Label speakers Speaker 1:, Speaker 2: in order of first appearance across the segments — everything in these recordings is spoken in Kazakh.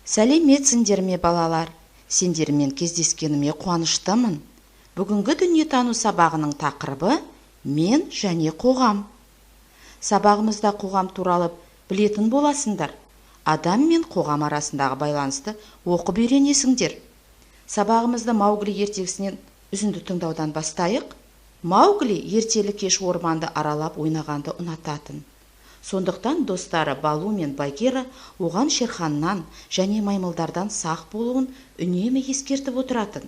Speaker 1: Сәлеметсіңдер ме балалар? Сендермен кездескеніме қуаныштымын. Бүгінгі дүниетану сабағының тақырыбы мен және қоғам. Сабағымызда қоғам туралы білетін боласыңдар. Адам мен қоғам арасындағы байланысты оқып үйренесіңдер. Сабағымызды Маугли ертегісінен үзінді тыңдаудан бастайық. Маугли ертелі кеш орманды аралап ойнағанды ұнататын. Сондықтан достары Балу мен Багира оған Шерханнан және маймылдардан сақ болуын үнемі ескертіп отыратын.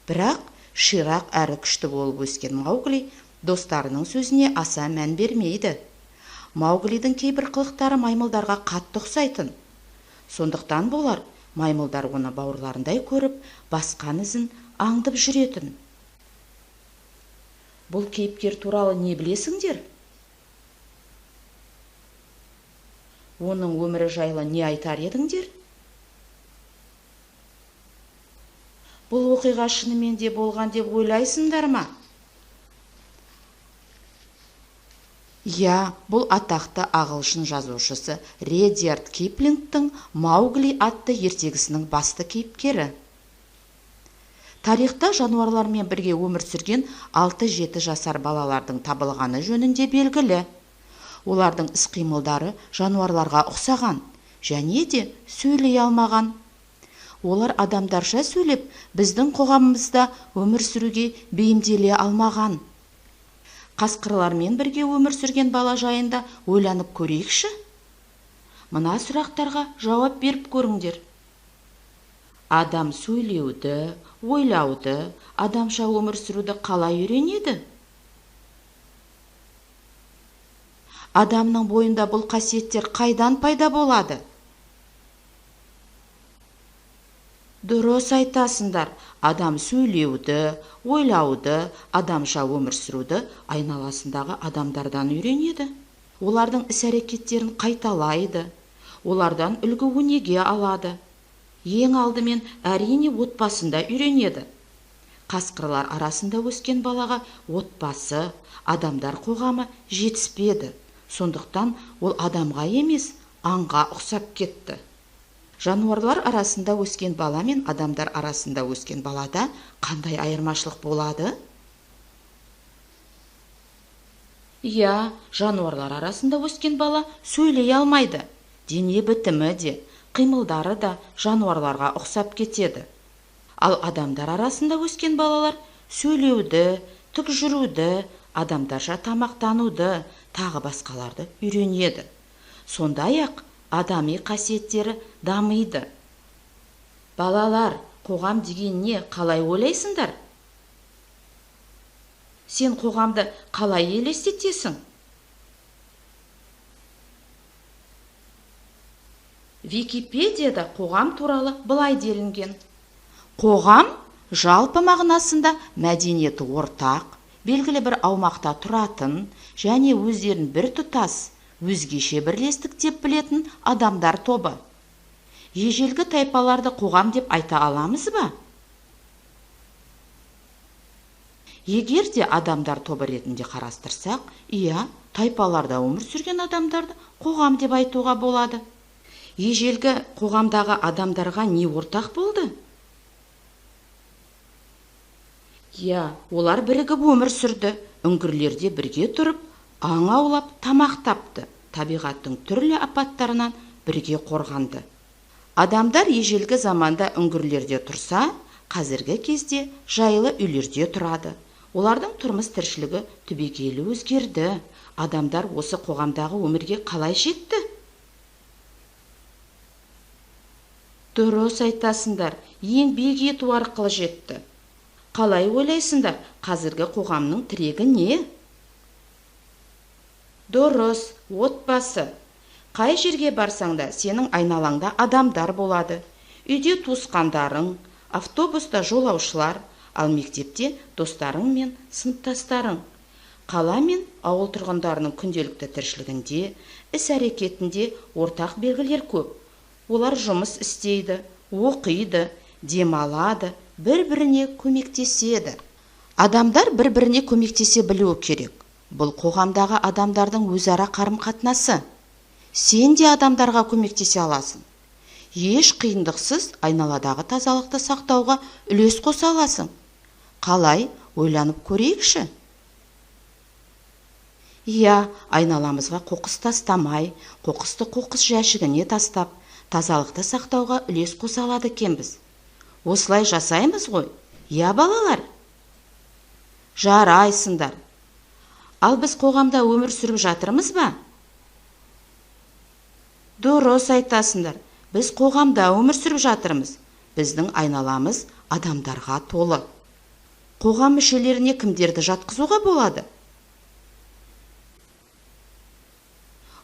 Speaker 1: Бірақ ширақ әрі күшті болып өскен Маугли достарының сөзіне аса мән бермейді. Мауглидің кейбір қылықтары маймылдарға қатты ұқсайтын. Сондықтан болар маймылдар оны бауырларындай көріп, басқан ізін аңдып жүретін. Бұл кейіпкер туралы не білесіңдер? Оның өмірі жайлы не айтар едіңдер? Бұл оқиға шынымен де болған деп ойлайсыңдар ма? Бұл атақты ағылшын жазушысы Редьярд Киплингтің Маугли атты ертегісінің басты кейіпкері. Тарихта жануарлармен бірге өмір сүрген 6-7 жасар балалардың табылғаны жөнінде белгілі. Олардың іс-қимылдары жануарларға ұқсаған және де сөйлей алмаған. Олар адамдарша сөйлеп, біздің қоғамымызда өмір сүруге бейімделе алмаған. Қасқырлармен бірге өмір сүрген бала жайында ойланып көрейікші. Мына сұрақтарға жауап беріп көріңдер. Адам сөйлеуді, ойлауды, адамша өмір сүруді қалай үйренеді? Адамның бойында бұл қасиеттер қайдан пайда болады? Дұрыс айтасыңдар. Адам сөйлеуді, ойлауды, адамша өмір сүруді айналасындағы адамдардан үйренеді. Олардың іс-әрекеттерін қайталайды. Олардан үлгі-өнеге алады. Ең алдымен әрине отбасында үйренеді. Қасқырлар арасында өскен балаға отбасы, адамдар қоғамы жетіспеді. Сондықтан ол адамға емес, аңға ұқсап кетті. Жануарлар арасында өскен бала мен адамдар арасында өскен балада қандай айырмашылық болады? Жануарлар арасында өскен бала сөйлей алмайды. Дене бітімі де, қимылдары да жануарларға ұқсап кетеді. Ал адамдар арасында өскен балалар сөйлеуді, тік жүруді, адамдарша тамақтануды, тағы басқаларды үйренеді. Сондай-ақ адами қасиеттері дамиды. Балалар, қоғам деген не, қалай ойлайсыңдар? Сен қоғамды қалай елестетесің? Википедияда қоғам туралы былай делінген. Қоғам жалпы мағынасында мәдениеті ортақ, белгілі бір аумақта тұратын және өздерін бір тұтас, өзгеше бірлестік деп білетін адамдар тобы. Ежелгі тайпаларды қоғам деп айта аламыз ба? Егер де адамдар тобы ретінде қарастырсақ, тайпаларда өмір сүрген адамдарды қоғам деп айтуға болады. Ежелгі қоғамдағы адамдарға не ортақ болды? Олар бірігіп өмір сүрді, үңгірлерде бірге тұрып, аң аулап, тамақ тапты, табиғаттың түрлі апаттарынан бірге қорғанды. Адамдар ежелгі заманда үңгірлерде тұрса, қазіргі кезде жайлы үйлерде тұрады. Олардың тұрмыс тіршілігі түбегейлі өзгерді. Адамдар осы қоғамдағы өмірге қалай жетті? Дұрыс айтасыңдар, еңбек ету арқылы жетті. Қалай ойлайсыңдар, қазіргі қоғамның тірегі не? Дұрыс, отбасы. Қай жерге барсаңда, сенің айналаңда адамдар болады. Үйде туысқандарың, автобуста жолаушылар, ал мектепте достарың мен сыныптастарың. Қала мен ауыл тұрғындарының күнделікті тіршілігінде, іс-әрекетінде ортақ белгілер көп. Олар жұмыс істейді, оқиды, демалады, бір-біріне көмектеседі. Адамдар бір-біріне көмектесе білуі керек. Бұл қоғамдағы адамдардың өзара қарым-қатынасы. Сен де адамдарға көмектесе аласың. еш қиындықсыз айналадағы тазалықты сақтауға үлес қоса аласың. Қалай, ойланып көрейікші? Иә, айналамызға қоқыс тастамай, қоқысты қоқыс жәшігіне тастап, тазалықты сақтауға үлес қоса алады екенбіз. Осылай жасаймыз ғой? Иә, балалар? Жарайсыңдар. Ал біз қоғамда өмір сүріп жатырмыз ба? Дұрыс айтасыңдар. Біз қоғамда өмір сүріп жатырмыз. Біздің айналамыз адамдарға толы. Қоғам мүшелеріне кімдерді жатқызуға болады?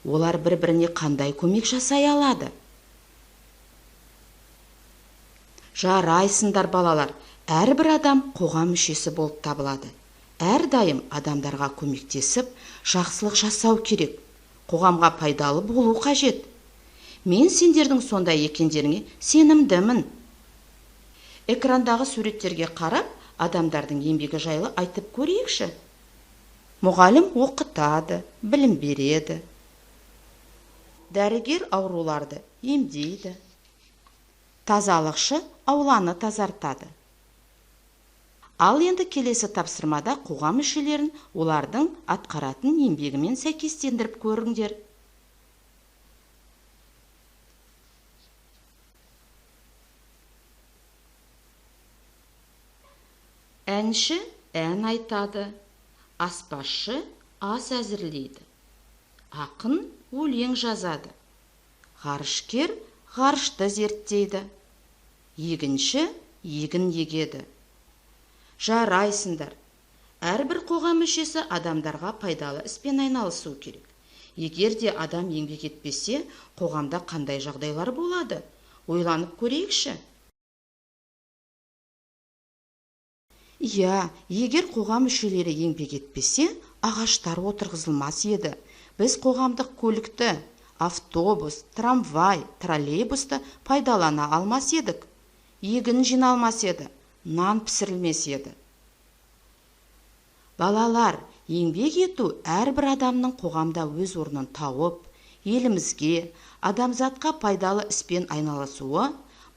Speaker 1: Олар бір-біріне қандай көмек жасай алады? Жарайсыңдар, балалар. Әрбір адам қоғам мүшесі болып табылады. Әрдайым адамдарға көмектесіп, жақсылық жасау керек. Қоғамға пайдалы болу қажет. Мен сендердің сондай екендеріңе сенімдімін. Экрандағы суреттерге қарап, адамдардың еңбегі жайлы айтып көрейікші. Мұғалім оқытады, білім береді. Дәрігер ауруларды емдейді. Тазалықшы ауланы тазартады. Ал енді келесі тапсырмада қоғам мүшелерін олардың атқаратын еңбегімен сәйкестендіріп көріңдер. Әнші ән айтады, аспазшы ас әзірлейді. Ақын өлең жазады. Ғарышкер ғарышты зерттейді. Егінші егін егеді. Жарайсыңдар. Әрбір қоғам мүшесі адамдарға пайдалы іспен айналысу керек. Егер де адам еңбек етпесе, қоғамда қандай жағдайлар болады? Ойланып көрейікші. Иә, егер қоғам мүшелері еңбек етпесе, ағаштар отырғызылмас еді. Біз қоғамдық көлікті, автобус, трамвай, троллейбусты пайдалана алмас едік. Егін жиналмас еді. Нан пісірілмес еді. Балалар, еңбек ету әрбір адамның қоғамда өз орнын тауып, елімізге, адамзатқа пайдалы іспен айналысуы,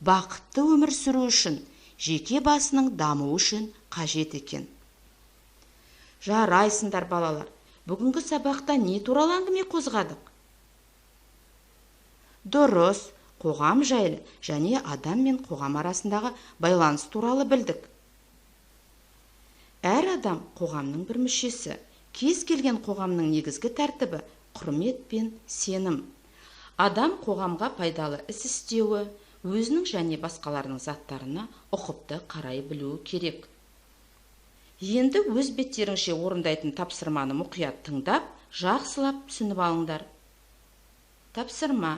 Speaker 1: бақытты өмір сүру үшін, жеке басының дамуы үшін қажет екен. Жарайсыңдар, балалар. Бүгінгі сабақта не туралы әңгіме қозғадық? Дұрыс. Қоғам жайлы және адам мен қоғам арасындағы байланыс туралы білдік. Әр адам қоғамның бір мүшесі. Кез келген қоғамның негізгі тәртібі құрмет пен сенім. Адам қоғамға пайдалы іс істеуі, өзінің және басқаларының заттарына ұқыпты қарай білуі керек. Енді өз беттеріңше орындайтын тапсырманы мұқият тыңдап, жақсылап түсініп алыңдар. Тапсырма.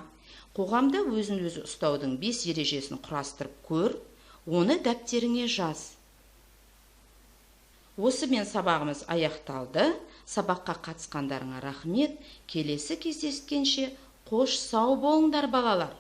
Speaker 1: Қоғамда өзін-өзі ұстаудың 5 ережесін құрастырып көр, оны дәптеріңе жаз. Осымен сабағымыз аяқталды. Сабаққа қатысқандарыңа рахмет. Келесі кездескенше қош сау болыңдар, балалар.